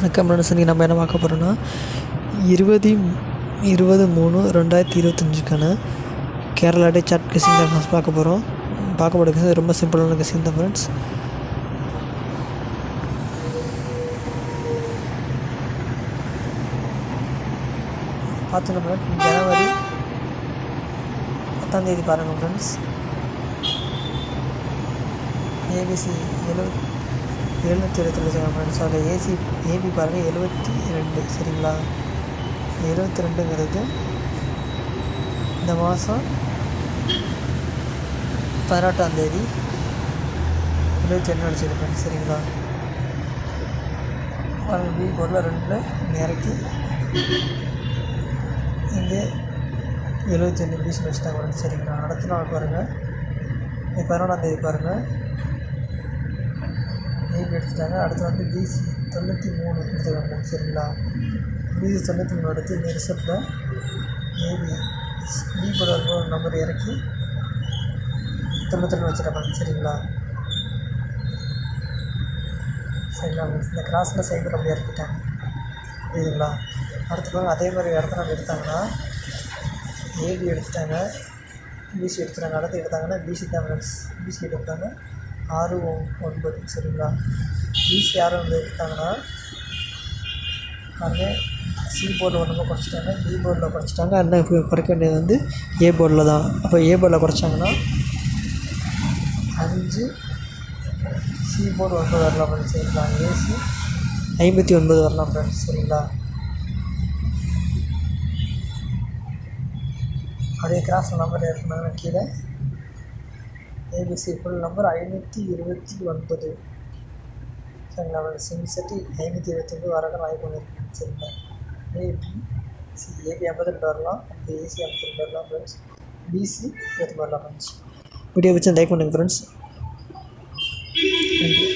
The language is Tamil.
வணக்கம் மனுஷன். நம்ம என்ன பார்க்க போகிறோன்னா 20/3/2025க்கான கேரளா டே சார்ட் கெஸிங் தான் பார்க்க போகிறோம். பார்க்க கெஸிங் ரொம்ப சிம்பிளான கெஸிங் தான் ஃப்ரெண்ட்ஸ். பார்த்தோம்னா ஜனவரி 10 பாருங்கள் ஃப்ரெண்ட்ஸ். ABC 722 friends. அதில் ஏபி பாருங்கள் 72. சரிங்களா, 72ங்கிறது இந்த மாதம் 18ஆம் தேதி 22 அடிச்சிருக்கு ஃப்ரெண்ட்ஸ். சரிங்களா, பாருங்கள் பி போர்டில் 2 இறக்கி இங்கே 72 பீஸ் வச்சுட்டாங்க ஃப்ரெண்ட்ஸ். சரிங்களா, அடுத்த நாள் பாருங்கள் 11ஆம் தேதி பாருங்கள் ஏபி எடுத்துட்டாங்க. அடுத்து வந்து பிசி 93 எடுத்துக்காங்க. சரிங்களா, பிசி 93 எடுத்து இந்த ரிசல்ட்டில் ஏபி பி கூட ஒரு நம்பர் இறக்கி 92 வச்சுட்டாங்க. சரிங்களா, இந்த கிராஸில் சைக்கிள் அப்படி இறக்கிட்டாங்க. புரியுதுங்களா, அடுத்து அதே மாதிரி இடத்த நம்ம எடுத்தாங்கன்னா ஏபி எடுத்துட்டாங்க, பிசி எடுத்துட்டாங்க. அடுத்து எடுத்தாங்கன்னா பிசி தான் ஃப்ரெண்ட்ஸ். பிசி எடுத்தாங்க 6-9. சரிங்களா, பிசி யாரும் வந்து எடுத்தாங்கன்னா அங்கே சி போர்டில் ஒரு நம்பர் குறைச்சிட்டாங்க, பி போர்டில் குறைச்சிட்டாங்க. இன்னும் இப்போ குறைக்க வேண்டியது வந்து ஏ போர்டில் தான். அப்போ ஏ போர்டில் குறைச்சாங்கன்னா 5, சி போர்டு 9 வரலாம் ஃப்ரெண்ட்ஸ். சரிங்களா, ஏசி 59 வரலாம் ஃப்ரெண்ட்ஸ். சரிங்களா, அதே கிராஸ் நம்பர் இருக்குனாங்க கீழே ஏபிசி ஃபுல் நம்பர் 529. சரிங்களா, சிம் செட்டு 529 வரதான் வாய்ப்பு இருக்குது. சரிங்களா, ஏபி 52 வரலாம், அப்படி ஏசி 52 வரலாம் ஃப்ரெண்ட்ஸ். பிசி 20 வரலாம் ஃப்ரெண்ட்ஸ். வீடியோ வச்சு லைக் பண்ணுங்கள் ஃப்ரெண்ட்ஸ். தேங்க்யூ.